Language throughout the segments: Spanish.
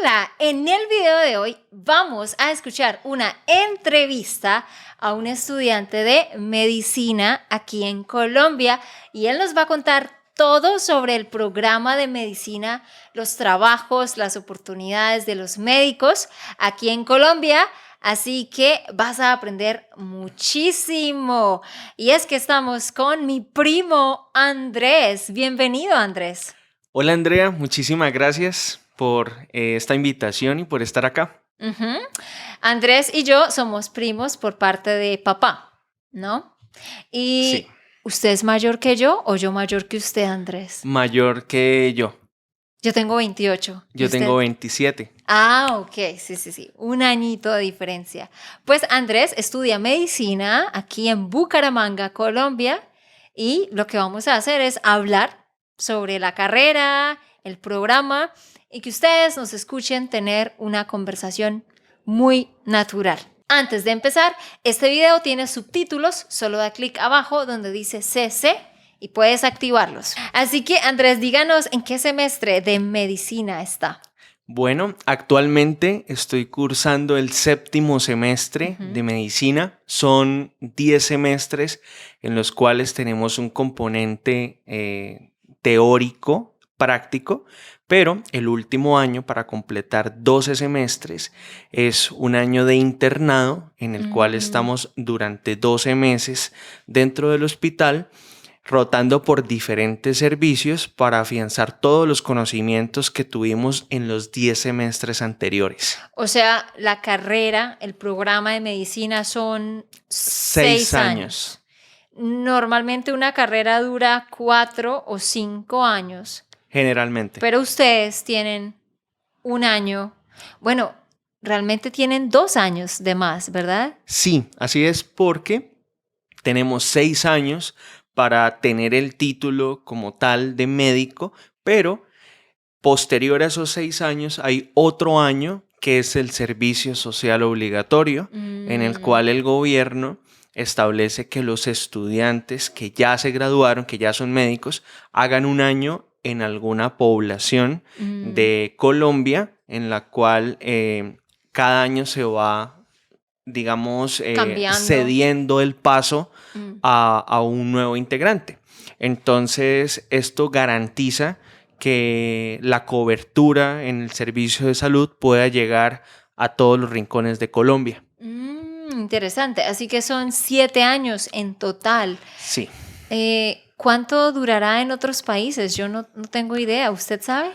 Hola, en el video de hoy vamos a escuchar una entrevista a un estudiante de medicina aquí en Colombia y él nos va a contar todo sobre el programa de medicina, los trabajos, las oportunidades de los médicos aquí en Colombia. Así que vas a aprender muchísimo. Y es que estamos con mi primo Andrés. Bienvenido, Andrés. Hola Andrea, muchísimas gracias por esta invitación y por estar acá. Uh-huh. Andrés y yo somos primos por parte de papá, ¿no? Sí, ¿Y usted es mayor que yo o yo mayor que usted, Andrés? mayor que yo. Yo tengo 28. ¿Y Yo usted? tengo 27. Ah, ok, sí. Un añito de diferencia. Pues Andrés estudia medicina aquí en Bucaramanga, Colombia, y lo que vamos a hacer es hablar sobre la carrera, el programa, y que ustedes nos escuchen tener una conversación muy natural. Antes de empezar, este video tiene subtítulos, solo da clic abajo donde dice CC y puedes activarlos. Así que Andrés, díganos en qué semestre de medicina está. Bueno, actualmente estoy cursando el 7º semestre de medicina. Son 10 semestres en los cuales tenemos un componente teórico, práctico, pero el último año para completar 12 semestres es un año de internado en el cual estamos durante 12 meses dentro del hospital, rotando por diferentes servicios para afianzar todos los conocimientos que tuvimos en los 10 semestres anteriores. O sea, la carrera, el programa de medicina son 6 años. Normalmente una carrera dura 4 o 5 años. Generalmente. Pero ustedes tienen un año. Bueno, realmente tienen 2 años de más, ¿verdad? Sí, así es porque tenemos 6 años para tener el título como tal de médico, pero posterior a esos 6 años hay otro año que es el servicio social obligatorio, en el cual el gobierno establece que los estudiantes que ya se graduaron, que ya son médicos, hagan un año en alguna población de Colombia, en la cual cada año se va, digamos, cediendo el paso a un nuevo integrante. Entonces, esto garantiza que la cobertura en el servicio de salud pueda llegar a todos los rincones de Colombia. Interesante. Así que son 7 años en total. Sí. ¿Cuánto durará en otros países? Yo no tengo idea. ¿Usted sabe?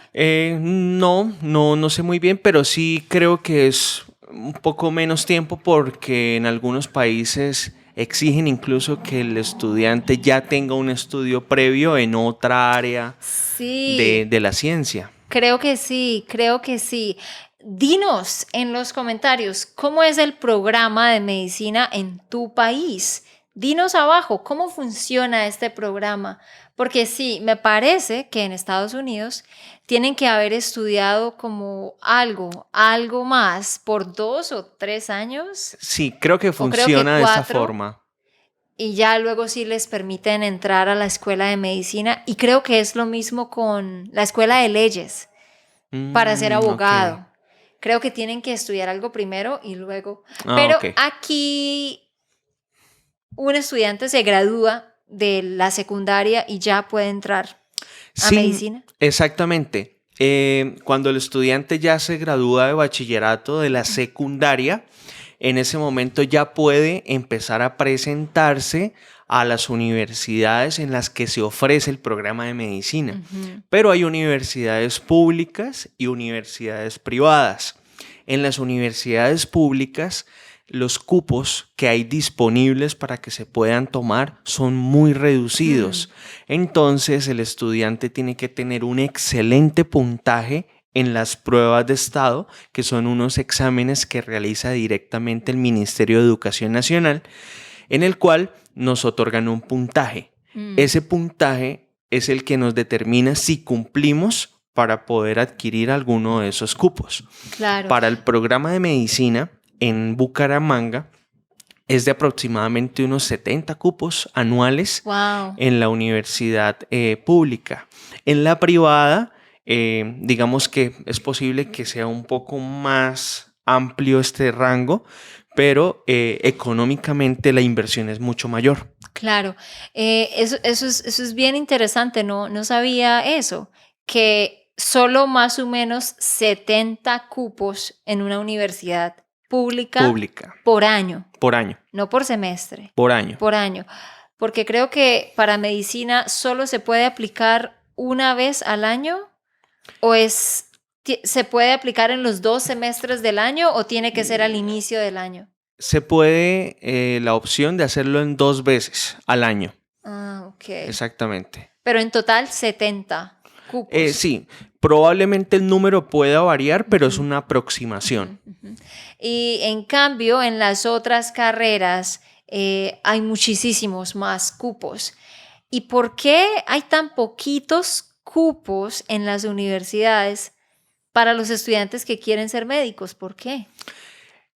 No sé muy bien, pero sí creo que es un poco menos tiempo porque en algunos países exigen incluso que el estudiante ya tenga un estudio previo en otra área de la ciencia. Creo que sí. Dinos en los comentarios cómo es el programa de medicina en tu país. Dinos abajo cómo funciona este programa, porque sí, me parece que en Estados Unidos tienen que haber estudiado como algo más por 2 o 3 años. Sí, creo que funciona de esa forma. Y ya luego sí les permiten entrar a la escuela de medicina. Y creo que es lo mismo con la escuela de leyes para ser abogado. Okay. Creo que tienen que estudiar algo primero y luego. Pero okay. Aquí un estudiante se gradúa de la secundaria y ya puede entrar a medicina. Exactamente. Cuando el estudiante ya se gradúa de bachillerato de la secundaria, en ese momento ya puede empezar a presentarse a las universidades en las que se ofrece el programa de medicina. Pero hay universidades públicas y universidades privadas. En las universidades públicas, los cupos que hay disponibles para que se puedan tomar son muy reducidos. Entonces, el estudiante tiene que tener un excelente puntaje en las pruebas de estado, que son unos exámenes que realiza directamente el Ministerio de Educación Nacional, en el cual nos otorgan un puntaje. Ese puntaje es el que nos determina si cumplimos para poder adquirir alguno de esos cupos. Claro. Para el programa de medicina en Bucaramanga es de aproximadamente unos 70 cupos anuales. Wow. En la universidad pública. En la privada digamos que es posible que sea un poco más amplio este rango, pero económicamente la inversión es mucho mayor. Claro, eso es bien interesante, no sabía eso, que solo más o menos 70 cupos en una universidad pública Pública, por año, por año, no por semestre, por año. por año, porque creo que para medicina solo se puede aplicar una vez al año o se puede aplicar en los 2 semestres del año o tiene que ser al inicio del año. Se puede la opción de hacerlo en 2 veces al año. Ah, ok. Exactamente. Pero en total 70 cupos. Sí, probablemente el número pueda variar, pero es una aproximación. Ujú. Y en cambio, en las otras carreras hay muchísimos más cupos. ¿Y por qué hay tan poquitos cupos en las universidades para los estudiantes que quieren ser médicos? ¿Por qué?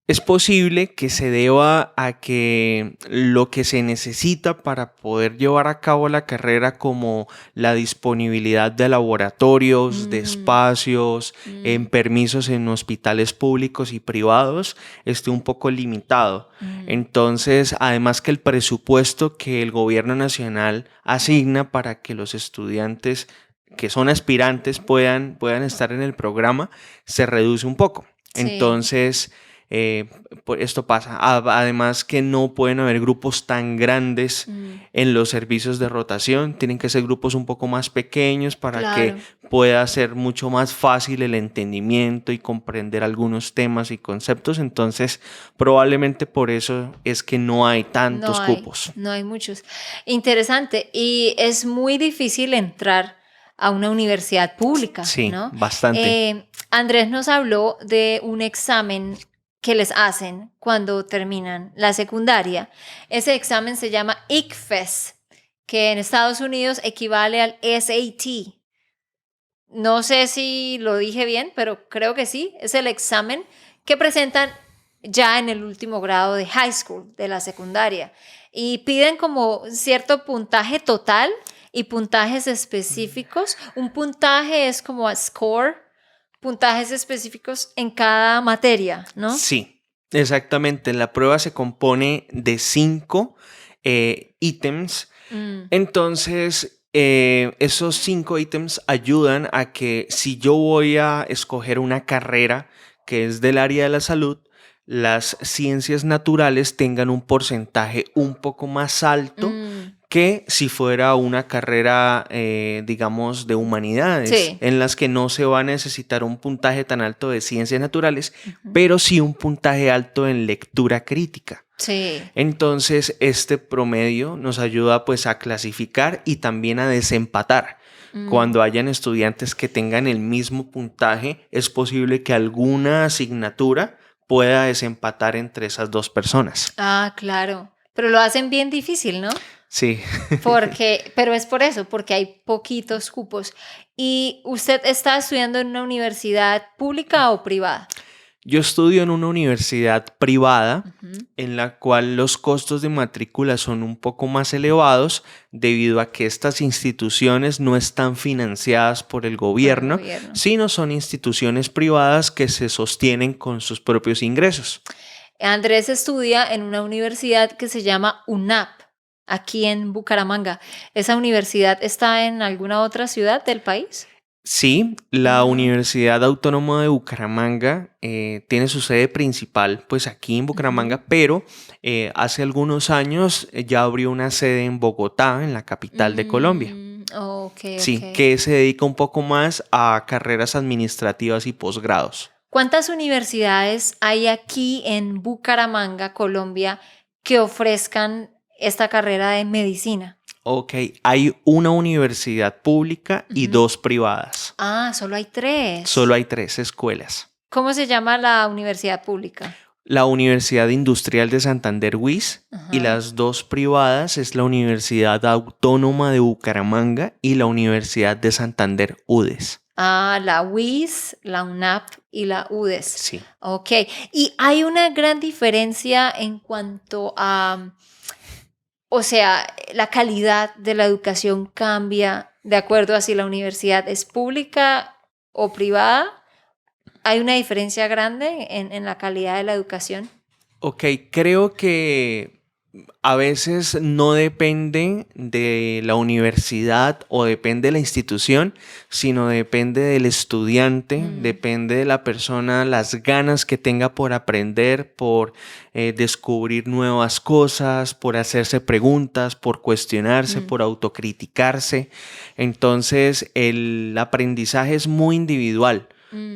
Es posible que se deba a que lo que se necesita para poder llevar a cabo la carrera, como la disponibilidad de laboratorios, de espacios, en permisos en hospitales públicos y privados, esté un poco limitado. Entonces, además que el presupuesto que el gobierno nacional asigna para que los estudiantes que son aspirantes puedan estar en el programa, se reduce un poco. Sí. Entonces, esto pasa. Además que no pueden haber grupos tan grandes en los servicios de rotación. Tienen que ser grupos un poco más pequeños para Claro. que pueda ser mucho más fácil el entendimiento y comprender algunos temas y conceptos. Entonces, probablemente por eso es que no hay tantos cupos. No hay muchos. Interesante. Y es muy difícil entrar a una universidad pública, Sí, ¿no? bastante. Andrés nos habló de un examen que les hacen cuando terminan la secundaria. Ese examen se llama ICFES, que en Estados Unidos equivale al SAT. No sé si lo dije bien, pero creo que sí. Es el examen que presentan ya en el último grado de high school, de la secundaria. Y piden como cierto puntaje total y puntajes específicos. Un puntaje es como a score, puntajes específicos en cada materia, ¿no? Sí, exactamente. La prueba se compone de 5 ítems. Entonces, esos 5 ítems ayudan a que si yo voy a escoger una carrera que es del área de la salud, las ciencias naturales tengan un porcentaje un poco más alto que si fuera una carrera, digamos, de humanidades, Sí. en las que no se va a necesitar un puntaje tan alto de ciencias naturales, pero sí un puntaje alto en lectura crítica. Sí. Entonces, este promedio nos ayuda pues a clasificar y también a desempatar. Cuando hayan estudiantes que tengan el mismo puntaje, es posible que alguna asignatura pueda desempatar entre esas dos personas. Ah, claro. Pero lo hacen bien difícil, ¿no? Sí. Pero es por eso, porque hay poquitos cupos. ¿Y usted está estudiando en una universidad pública o privada? Yo estudio en una universidad privada en la cual los costos de matrícula son un poco más elevados debido a que estas instituciones no están financiadas por el gobierno, sino son instituciones privadas que se sostienen con sus propios ingresos. Andrés estudia en una universidad que se llama UNAP, aquí en Bucaramanga. ¿Esa universidad está en alguna otra ciudad del país? Sí, la Universidad Autónoma de Bucaramanga tiene su sede principal pues aquí en Bucaramanga, pero hace algunos años ya abrió una sede en Bogotá, en la capital de Colombia. Sí, que se dedica un poco más a carreras administrativas y posgrados. ¿Cuántas universidades hay aquí en Bucaramanga, Colombia, que ofrezcan esta carrera de medicina? Ok, hay una universidad pública y 2 privadas. Ah, solo hay 3. Solo hay 3 escuelas. ¿Cómo se llama la universidad pública? La Universidad Industrial de Santander UIS y las 2 privadas es la Universidad Autónoma de Bucaramanga y la Universidad de Santander UDES. Ah, la UIS, la UNAP y la UDES. Sí. Ok, y hay una gran diferencia en cuanto a, o sea, la calidad de la educación cambia de acuerdo a si la universidad es pública o privada, ¿hay una diferencia grande en la calidad de la educación? Ok, creo que a veces no depende de la universidad o depende de la institución, sino depende del estudiante, depende de la persona, las ganas que tenga por aprender, por descubrir nuevas cosas, por hacerse preguntas, por cuestionarse, por autocriticarse. Entonces, el aprendizaje es muy individual.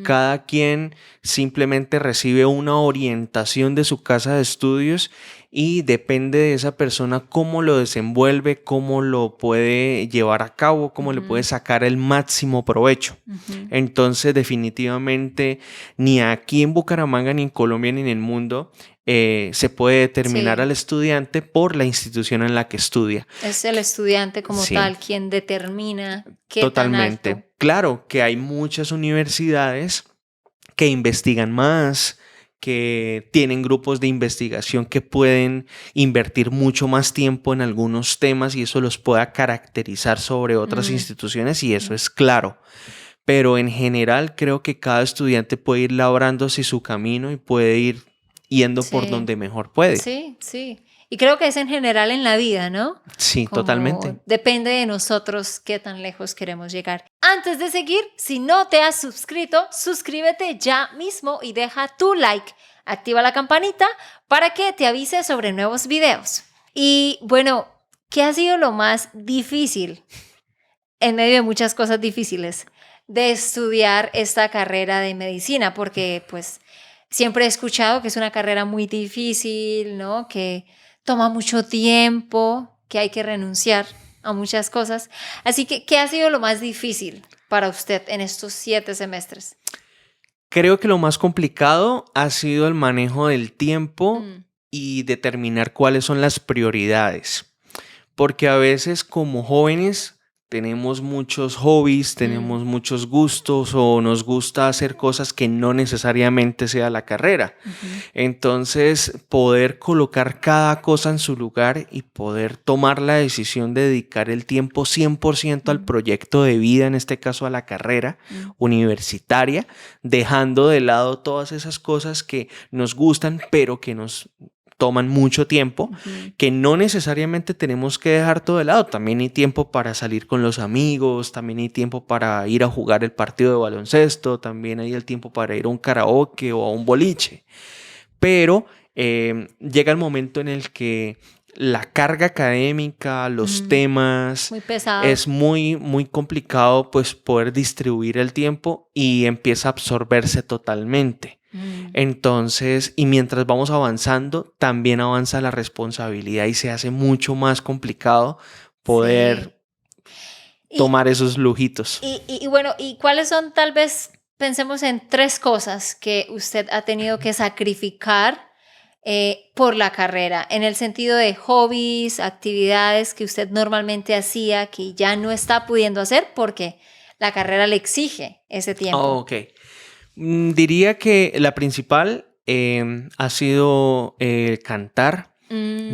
Cada quien simplemente recibe una orientación de su casa de estudios y depende de esa persona cómo lo desenvuelve, cómo lo puede llevar a cabo, cómo le puede sacar el máximo provecho. Entonces, definitivamente, ni aquí en Bucaramanga, ni en Colombia, ni en el mundo, se puede determinar Sí. al estudiante por la institución en la que estudia. Es el estudiante como Sí. tal quien determina qué tan alto. Totalmente. Claro que hay muchas universidades que investigan más, que tienen grupos de investigación que pueden invertir mucho más tiempo en algunos temas y eso los pueda caracterizar sobre otras instituciones y eso es claro. Pero en general creo que cada estudiante puede ir labrándose su camino y puede ir yendo por Sí. donde mejor puede. Sí, sí. Y creo que es en general en la vida, ¿no? Sí, Como totalmente. depende de nosotros qué tan lejos queremos llegar. Antes de seguir, si no te has suscrito, suscríbete ya mismo y deja tu like. Activa la campanita para que te avise sobre nuevos videos. Y bueno, ¿qué ha sido lo más difícil en medio de muchas cosas difíciles de estudiar esta carrera de medicina? Porque pues siempre he escuchado que es una carrera muy difícil, ¿no? Que toma mucho tiempo, que hay que renunciar a muchas cosas. Así que, ¿qué ha sido lo más difícil para usted en estos 7 semestres? Creo que lo más complicado ha sido el manejo del tiempo y determinar cuáles son las prioridades. Porque a veces como jóvenes tenemos muchos hobbies, tenemos muchos gustos o nos gusta hacer cosas que no necesariamente sea la carrera. Entonces, poder colocar cada cosa en su lugar y poder tomar la decisión de dedicar el tiempo 100% al proyecto de vida, en este caso a la carrera universitaria, dejando de lado todas esas cosas que nos gustan, pero que nos toman mucho tiempo, que no necesariamente tenemos que dejar todo de lado. También hay tiempo para salir con los amigos, también hay tiempo para ir a jugar el partido de baloncesto, también hay el tiempo para ir a un karaoke o a un boliche. Pero llega el momento en el que la carga académica, los temas, Muy pesado. es muy, muy complicado pues poder distribuir el tiempo y empieza a absorberse totalmente. Entonces, y mientras vamos avanzando, también avanza la responsabilidad y se hace mucho más complicado poder tomar esos lujitos. Y bueno, ¿y cuáles son tal vez, pensemos en 3 cosas que usted ha tenido que sacrificar por la carrera, en el sentido de hobbies, actividades que usted normalmente hacía que ya no está pudiendo hacer porque la carrera le exige ese tiempo? Ok. Diría que la principal ha sido cantar.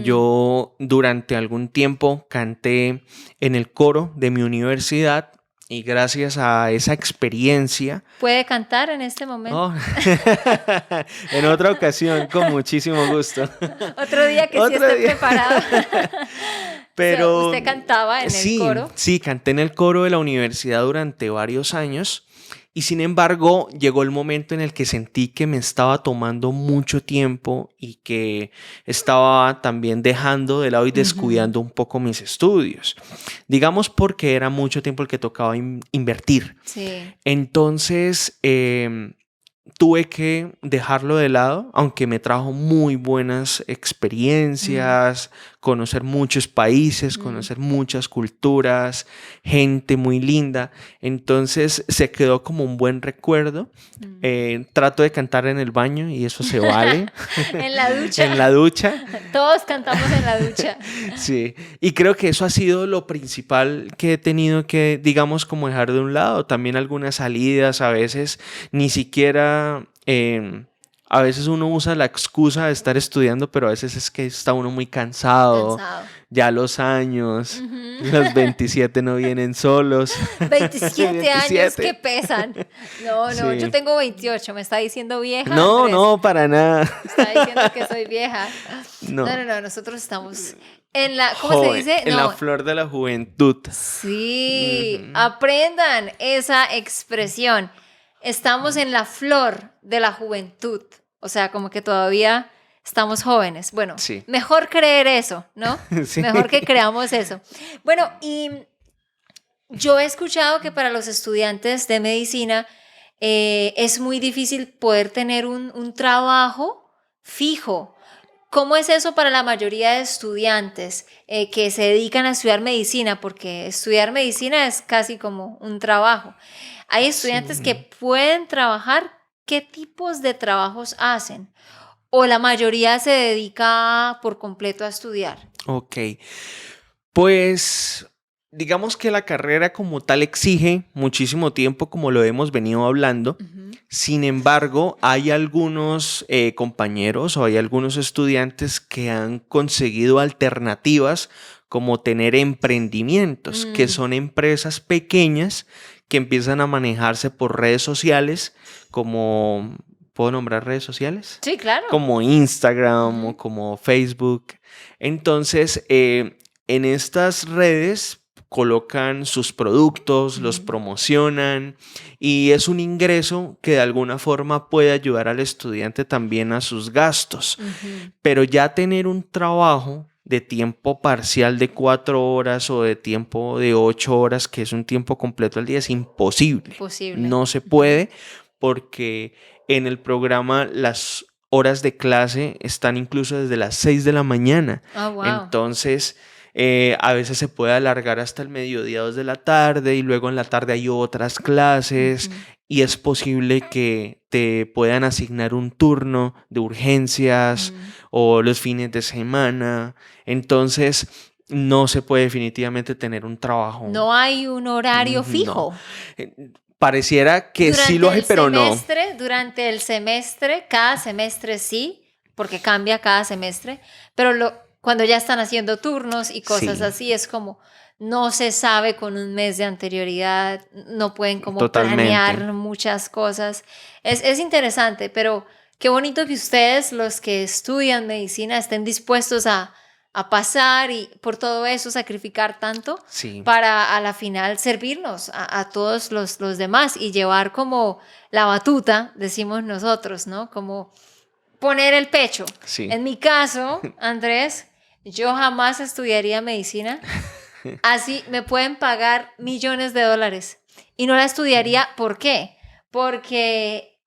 Yo durante algún tiempo canté en el coro de mi universidad y gracias a esa experiencia... ¿Puede cantar en este momento? En otra ocasión, con muchísimo gusto. Otro día que sí Otro esté día. preparado. Pero ¿Usted cantaba en el coro? Sí, canté en el coro de la universidad durante varios años y sin embargo llegó el momento en el que sentí que me estaba tomando mucho tiempo y que estaba también dejando de lado y descuidando un poco mis estudios. Digamos porque era mucho tiempo el que tocaba invertir. Sí. Entonces tuve que dejarlo de lado, aunque me trajo muy buenas experiencias, conocer muchos países, conocer muchas culturas, gente muy linda. Entonces se quedó como un buen recuerdo. Trato de cantar en el baño y eso se vale. En la ducha. En la ducha. Todos cantamos en la ducha. Sí, y creo que eso ha sido lo principal que he tenido que, digamos, como dejar de un lado. También algunas salidas, a veces ni siquiera A veces uno usa la excusa de estar estudiando, pero a veces es que está uno muy cansado. Cansado. Ya los años, Ujú. los 27 no vienen solos. 27 años que 27. pesan. No, no, yo Sí. tengo 28. ¿Me está diciendo vieja, No, Andrés? no, para nada. Me está diciendo que soy vieja. No. No, no, no, nosotros estamos en la, ¿cómo se Joven, dice? en la No, flor de la juventud. sí, Ujú. aprendan esa expresión. Estamos en la flor de la juventud. O sea, como que todavía estamos jóvenes. Bueno, Sí. mejor creer eso, ¿no? Sí. Mejor que creamos eso. Bueno, y yo he escuchado que para los estudiantes de medicina es muy difícil poder tener un trabajo fijo. ¿Cómo es eso para la mayoría de estudiantes que se dedican a estudiar medicina? Porque estudiar medicina es casi como un trabajo. Hay estudiantes que Sí. pueden trabajar. ¿Qué tipos de trabajos hacen? ¿O la mayoría se dedica por completo a estudiar? Ok. Pues digamos que la carrera como tal exige muchísimo tiempo, como lo hemos venido hablando. Ujú. Sin embargo, hay algunos compañeros o hay algunos estudiantes que han conseguido alternativas como tener emprendimientos, que Mm, son empresas pequeñas que empiezan a manejarse por redes sociales, como, ¿puedo nombrar redes sociales? sí, claro. Como Instagram o Ujú. como Facebook. Entonces, en estas redes colocan sus productos, los Ujú. promocionan y es un ingreso que de alguna forma puede ayudar al estudiante también a sus gastos. Ujú. Pero ya tener un trabajo de tiempo parcial de 4 horas o de tiempo de 8 horas, que es un tiempo completo al día, es imposible. Imposible. No se Ujú. puede porque en el programa las horas de clase están incluso desde las 6 de la mañana. Ah, wow. Entonces, a veces se puede alargar hasta el mediodía, 2 de la tarde, y luego en la tarde hay otras clases, Ujú. y es posible que te puedan asignar un turno de urgencias Mm. o los fines de semana. Entonces, no se puede definitivamente tener un trabajo. No hay un horario No. fijo. Eh, Pareciera que sí lo hay, pero no. Durante el semestre, cada semestre sí, porque cambia cada semestre, pero cuando ya están haciendo turnos y cosas Sí, así, es como no se sabe con un mes de anterioridad, no pueden como totalmente. planear muchas cosas. Es interesante, pero qué bonito que ustedes, los que estudian medicina, estén dispuestos a pasar y por todo eso sacrificar tanto Sí, para a la final servirnos a todos los demás y llevar como la batuta, decimos nosotros, ¿no? Como poner el pecho. sí. En mi caso, Andrés, yo jamás estudiaría medicina. Así me pueden pagar millones de dólares. Y no la estudiaría, ¿por qué? Porque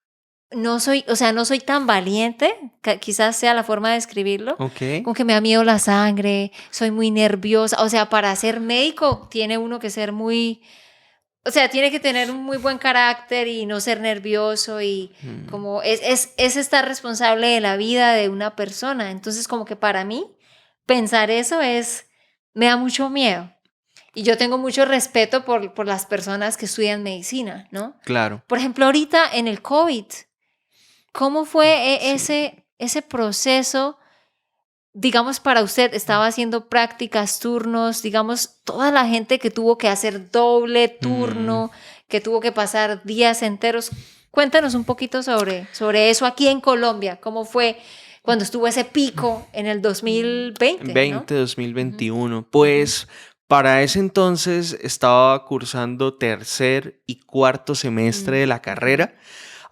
no soy, o sea, no soy tan valiente, quizás sea la forma de describirlo, Ok. como que me da miedo la sangre, soy muy nerviosa, o sea, para ser médico tiene uno que ser muy, o sea, tiene que tener un muy buen carácter y no ser nervioso y Mm, como es estar responsable de la vida de una persona, entonces como que para mí pensar eso me da mucho miedo. Y yo tengo mucho respeto por las personas que estudian medicina, ¿no? claro. Por ejemplo, ahorita en el COVID, ¿cómo fue Sí. ese proceso? Digamos, para usted, estaba haciendo prácticas, turnos, digamos, toda la gente que tuvo que hacer doble Mm, turno, que tuvo que pasar días enteros. Cuéntanos un poquito sobre eso aquí en Colombia. ¿Cómo fue cuando estuvo ese pico en el 2020, ¿no? Ujú, 2021. ujú, Pues para ese entonces estaba cursando tercer y cuarto semestre mm, de la ujú, carrera.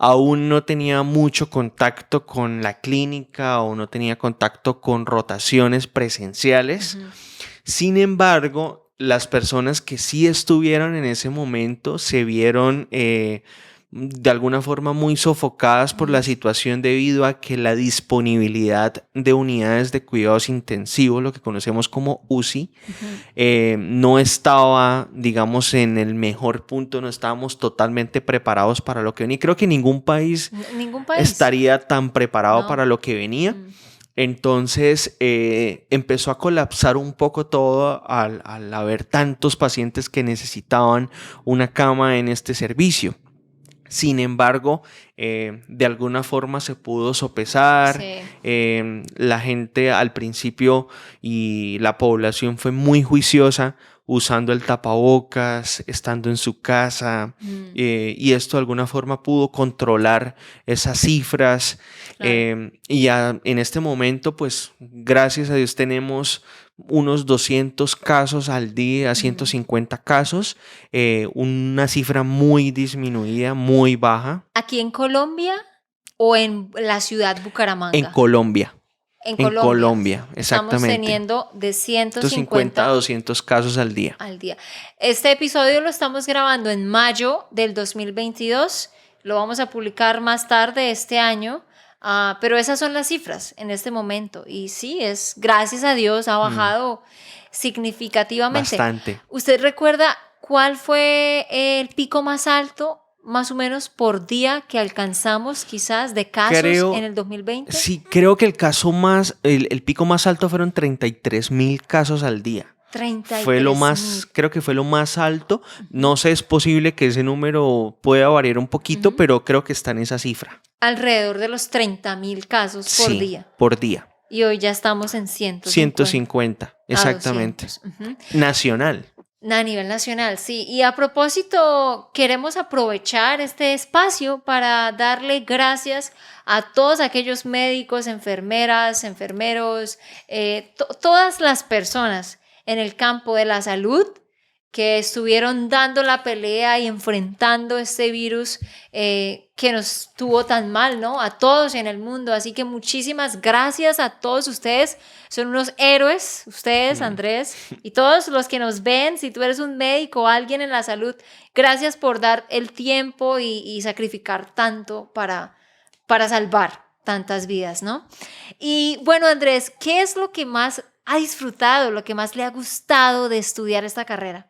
Aún no tenía mucho contacto con la clínica o no tenía contacto con rotaciones presenciales. ujú, Sin embargo, las personas que sí estuvieron en ese momento se vieron de alguna forma muy sofocadas por la ujú, situación debido a que la disponibilidad de unidades de cuidados intensivos, lo que conocemos como UCI, ujú. no estaba, digamos, en el mejor punto, no estábamos totalmente preparados para lo que venía. Creo que ningún país Ningún país, estaría tan preparado ¿no? para lo que venía. Mm, Entonces empezó a colapsar un poco todo al haber tantos pacientes que necesitaban una cama en este servicio. Sin embargo, de alguna forma se pudo sopesar. Sí. La gente al principio y la población fue muy juiciosa usando el tapabocas, estando en su casa, y esto de alguna forma pudo controlar esas cifras. Claro. En este momento, pues gracias a Dios tenemos unos 200 casos al día, 150 casos, una cifra muy disminuida, muy baja. ¿Aquí en Colombia o en la ciudad En Bucaramanga? Colombia. En En Colombia. Colombia, Estamos exactamente. teniendo de 150 a 150 200 casos al día. al día. Este episodio lo estamos grabando en mayo del 2022. Lo vamos a publicar más tarde este año. Pero esas son las cifras en este momento. Y sí, gracias a Dios, ha bajado significativamente. Bastante. ¿Usted recuerda cuál fue el pico más alto, más o menos por día, que alcanzamos quizás de casos en el 2020? Sí, creo que el pico más alto fueron 33,000 casos al día. 33,000. Creo que fue lo más alto. No sé, es posible que ese número pueda variar un poquito, pero creo que está en esa cifra. Alrededor de los 30,000 casos por Sí, día. por día. Y hoy ya estamos en 150, exactamente. 200. Nacional. A nivel nacional, sí. Y a propósito, queremos aprovechar este espacio para darle gracias a todos aquellos médicos, enfermeras, enfermeros, todas las personas en el campo de la salud que estuvieron dando la pelea y enfrentando este virus que nos tuvo tan mal, ¿no? A todos en el mundo. Así que muchísimas gracias a todos ustedes. Son unos héroes, ustedes, Andrés, y todos los que nos ven. Si tú eres un médico o alguien en la salud, gracias por dar el tiempo y sacrificar tanto para salvar tantas vidas, ¿no? Y bueno, Andrés, ¿qué es lo que más ha disfrutado, lo que más le ha gustado de estudiar esta carrera?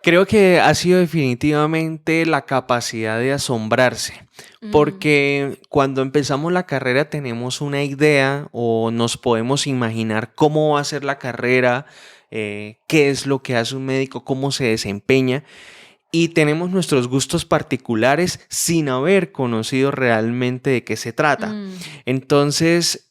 Creo que ha sido definitivamente la capacidad de asombrarse, porque cuando empezamos la carrera tenemos una idea o nos podemos imaginar cómo va a ser la carrera, qué es lo que hace un médico, cómo se desempeña, y tenemos nuestros gustos particulares sin haber conocido realmente de qué se trata. Entonces,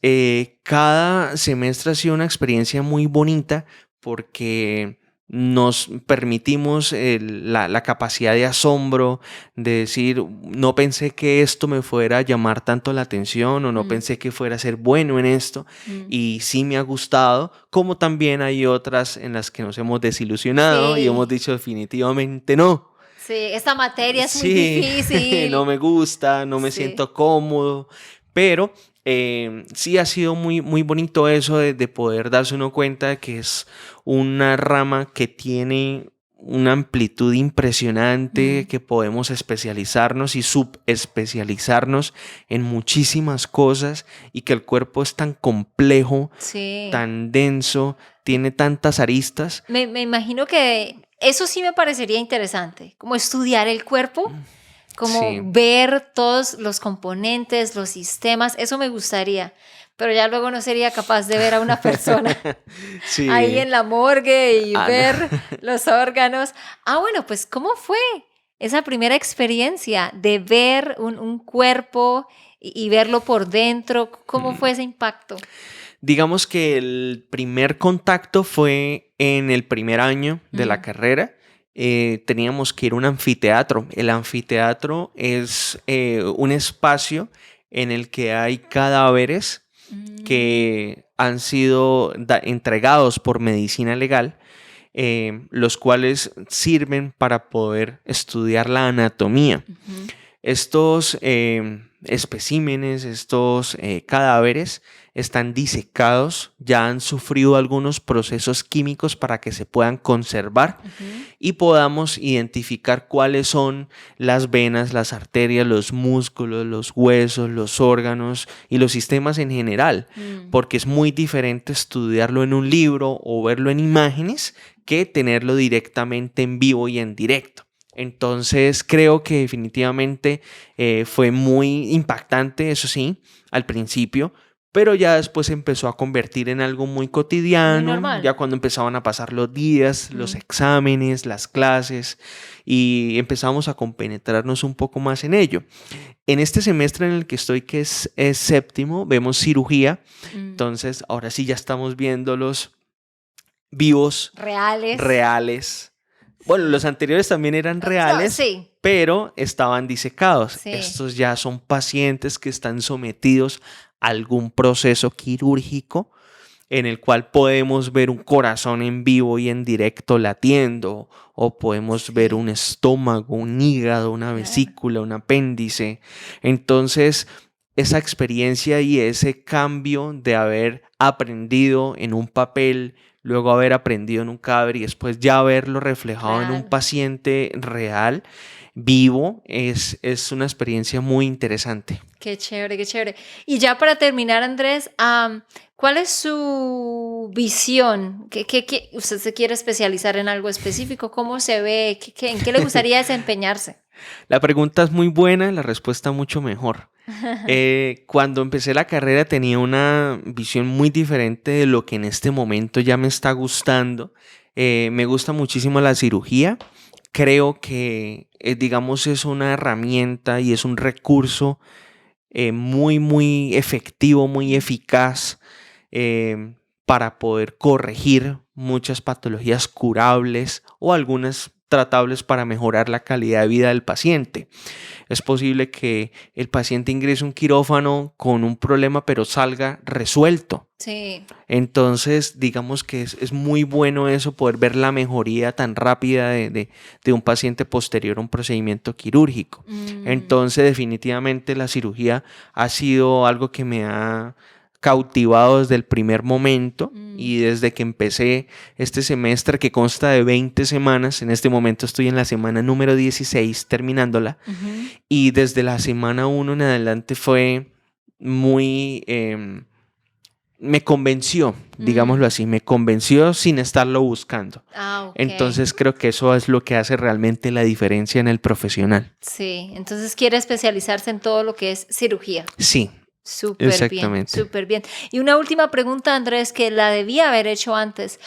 cada semestre ha sido una experiencia muy bonita porque nos permitimos la capacidad de asombro, de decir, no pensé que esto me fuera a llamar tanto la atención o no pensé que fuera a ser bueno en esto, y sí me ha gustado, como también hay otras en las que nos hemos desilusionado y hemos dicho definitivamente no. Sí, esta materia es muy Sí, difícil. no me gusta, no me Sí. siento cómodo, pero sí ha sido muy, muy bonito eso de poder darse uno cuenta de que es una rama que tiene una amplitud impresionante, que podemos especializarnos y subespecializarnos en muchísimas cosas y que el cuerpo es tan complejo, Sí. tan denso, tiene tantas aristas. Me imagino que eso sí me parecería interesante, como estudiar el cuerpo, como Sí. ver todos los componentes, los sistemas, eso me gustaría, pero ya luego no sería capaz de ver a una persona Sí. ahí en la morgue y Ah, ver los órganos. Bueno, pues ¿cómo fue esa primera experiencia de ver un cuerpo y verlo por dentro? ¿Cómo fue ese impacto? Digamos que el primer contacto fue en el primer año de la carrera. Teníamos que ir a un anfiteatro. El anfiteatro es un espacio en el que hay cadáveres que han sido entregados por medicina legal, los cuales sirven para poder estudiar la anatomía. Estos especímenes, estos cadáveres están disecados, ya han sufrido algunos procesos químicos para que se puedan conservar y podamos identificar cuáles son las venas, las arterias, los músculos, los huesos, los órganos y los sistemas en general, porque es muy diferente estudiarlo en un libro o verlo en imágenes que tenerlo directamente en vivo y en directo. Entonces creo que definitivamente fue muy impactante, eso sí, al principio, pero ya después se empezó a convertir en algo muy Muy cotidiano, normal. ya cuando empezaban a pasar los días, los exámenes, las clases, y empezamos a compenetrarnos un poco más en ello. En este semestre en el que estoy, que es séptimo, vemos cirugía, entonces ahora sí ya estamos viéndolos vivos, Reales. reales. Bueno, los anteriores también eran reales, sí. pero estaban disecados. Sí. Estos ya son pacientes que están sometidos a algún proceso quirúrgico en el cual podemos ver un corazón en vivo y en directo latiendo, o podemos ver un estómago, un hígado, una vesícula, un apéndice. Entonces, esa experiencia y ese cambio de haber aprendido en un papel, luego haber aprendido en un cadáver y después ya verlo reflejado en un Real. paciente real, vivo, es una experiencia muy interesante. Qué chévere, qué chévere. Y ya para terminar, Andrés, ¿cuál es su visión? ¿Usted se quiere especializar en algo específico? ¿Cómo se ve? ¿En qué le gustaría desempeñarse? La pregunta es muy buena, la respuesta mucho mejor. Cuando empecé la carrera tenía una visión muy diferente de lo que en este momento ya me está gustando. Me gusta muchísimo la cirugía. Creo que, digamos, es una herramienta y es un recurso muy, muy efectivo, muy eficaz para poder corregir muchas patologías curables o algunas tratables para mejorar la calidad de vida del paciente. Es posible que el paciente ingrese a un quirófano con un problema pero salga resuelto. Sí. Entonces, digamos que es muy bueno eso, poder ver la mejoría tan rápida de un paciente posterior a un procedimiento quirúrgico. Entonces, definitivamente la cirugía ha sido algo que me ha cautivado desde el primer momento y desde que empecé este semestre, que consta de 20 semanas. En este momento estoy en la semana número 16 terminándola, y desde la semana 1 en adelante fue muy... me convenció, digámoslo así, me convenció sin estarlo buscando. Okay. Entonces creo que eso es lo que hace realmente la diferencia en el profesional. Sí, entonces quiere especializarse en todo lo que es cirugía. Sí. Súper bien, súper bien. Y una última pregunta, Andrés, que la debía haber hecho antes.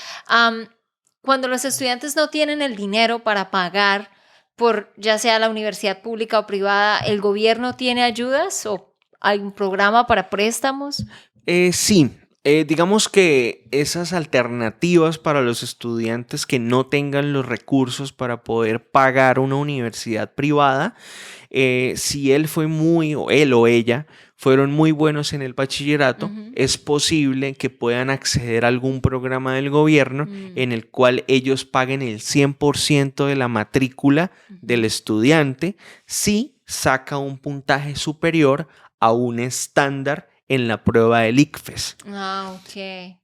Cuando los estudiantes no tienen el dinero para pagar por ya sea la universidad pública o privada, ¿el gobierno tiene ayudas o hay un programa para préstamos? Sí. Digamos que esas alternativas para los estudiantes que no tengan los recursos para poder pagar una universidad privada, si él o ella fueron muy buenos en el bachillerato, es posible que puedan acceder a algún programa del gobierno en el cual ellos paguen el 100% de la matrícula del estudiante si saca un puntaje superior a un estándar en la prueba del ICFES. Okay.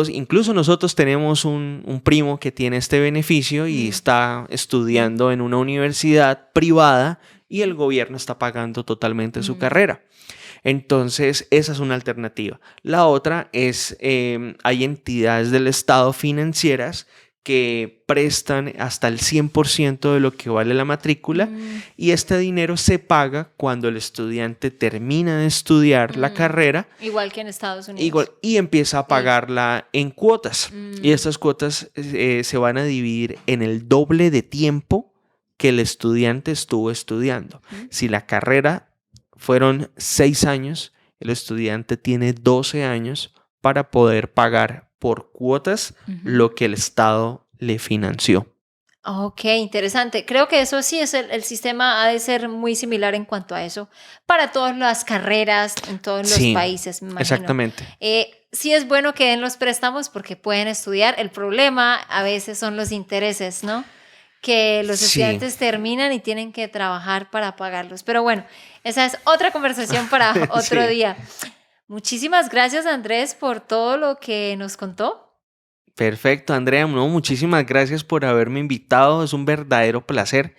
Incluso nosotros tenemos un primo que tiene este beneficio y está estudiando en una universidad privada y el gobierno está pagando totalmente su carrera. Entonces, esa es una alternativa. La otra es, hay entidades del Estado financieras que prestan hasta el 100% de lo que vale la matrícula y este dinero se paga cuando el estudiante termina de estudiar la carrera. Igual que en Estados Unidos. Y empieza a pagarla en cuotas. Y estas cuotas se van a dividir en el doble de tiempo que el estudiante estuvo estudiando. Si la carrera fueron 6 años, el estudiante tiene 12 años para poder pagar por cuotas lo que el Estado le financió. Ok, interesante. Creo que eso sí es el sistema ha de ser muy similar en cuanto a eso para todas las carreras en todos los países, me imagino. Exactamente. Sí es bueno que den los préstamos porque pueden estudiar. El problema a veces son los intereses, ¿no? Que los estudiantes terminan y tienen que trabajar para pagarlos. Pero bueno, esa es otra conversación para otro día. Muchísimas gracias, Andrés, por todo lo que nos contó. Perfecto, Andrea. No, muchísimas gracias por haberme invitado. Es un verdadero placer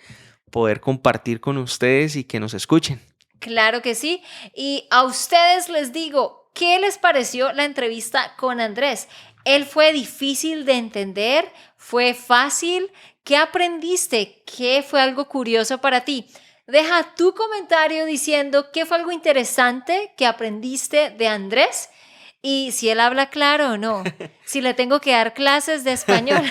poder compartir con ustedes y que nos escuchen. Claro que sí. Y a ustedes les digo, ¿qué les pareció la entrevista con Andrés? ¿Él fue difícil de entender? ¿Fue fácil? ¿Qué aprendiste? ¿Qué fue algo curioso para ti? Deja tu comentario diciendo qué fue algo interesante que aprendiste de Andrés y si él habla claro o no. Si le tengo que dar clases de español,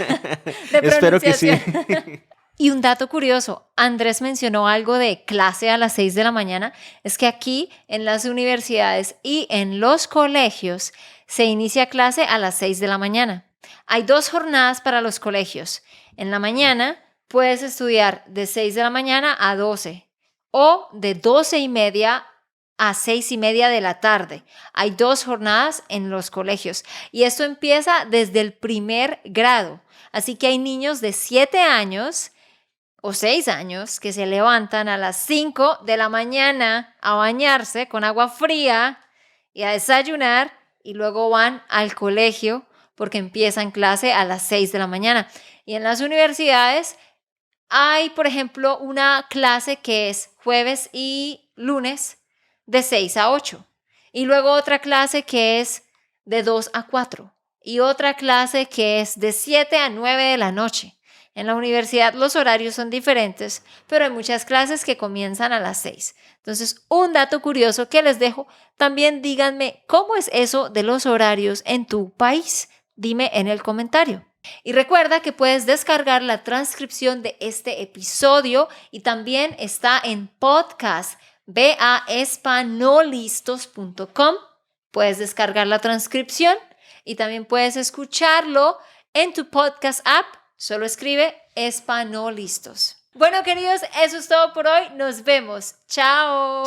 de Espero que sí. pronunciación. Y un dato curioso, Andrés mencionó algo de clase a las 6 de la mañana, es que aquí en las universidades y en los colegios se inicia clase a las 6 de la mañana. Hay 2 jornadas para los colegios. En la mañana puedes estudiar de 6 de la mañana a 12 o de 12:30 a 6:30 de la tarde. Hay 2 jornadas en los colegios y esto empieza desde el primer grado. Así que hay niños de 7 años o 6 años que se levantan a las 5 de la mañana a bañarse con agua fría y a desayunar y luego van al colegio porque empiezan clase a las 6 de la mañana. Y en las universidades hay, por ejemplo, una clase que es jueves y lunes de 6 a 8 y luego otra clase que es de 2 a 4 y otra clase que es de 7 a 9 de la noche. En la universidad los horarios son diferentes, pero hay muchas clases que comienzan a las 6. Entonces, un dato curioso que les dejo, también díganme cómo es eso de los horarios en tu país. Dime en el comentario. Y recuerda que puedes descargar la transcripción de este episodio y también está en podcast. Ve a espanolistos.com. Puedes descargar la transcripción y también puedes escucharlo en tu podcast app. Solo escribe Espanolistos. Bueno, queridos, eso es todo por hoy. Nos vemos. Chao.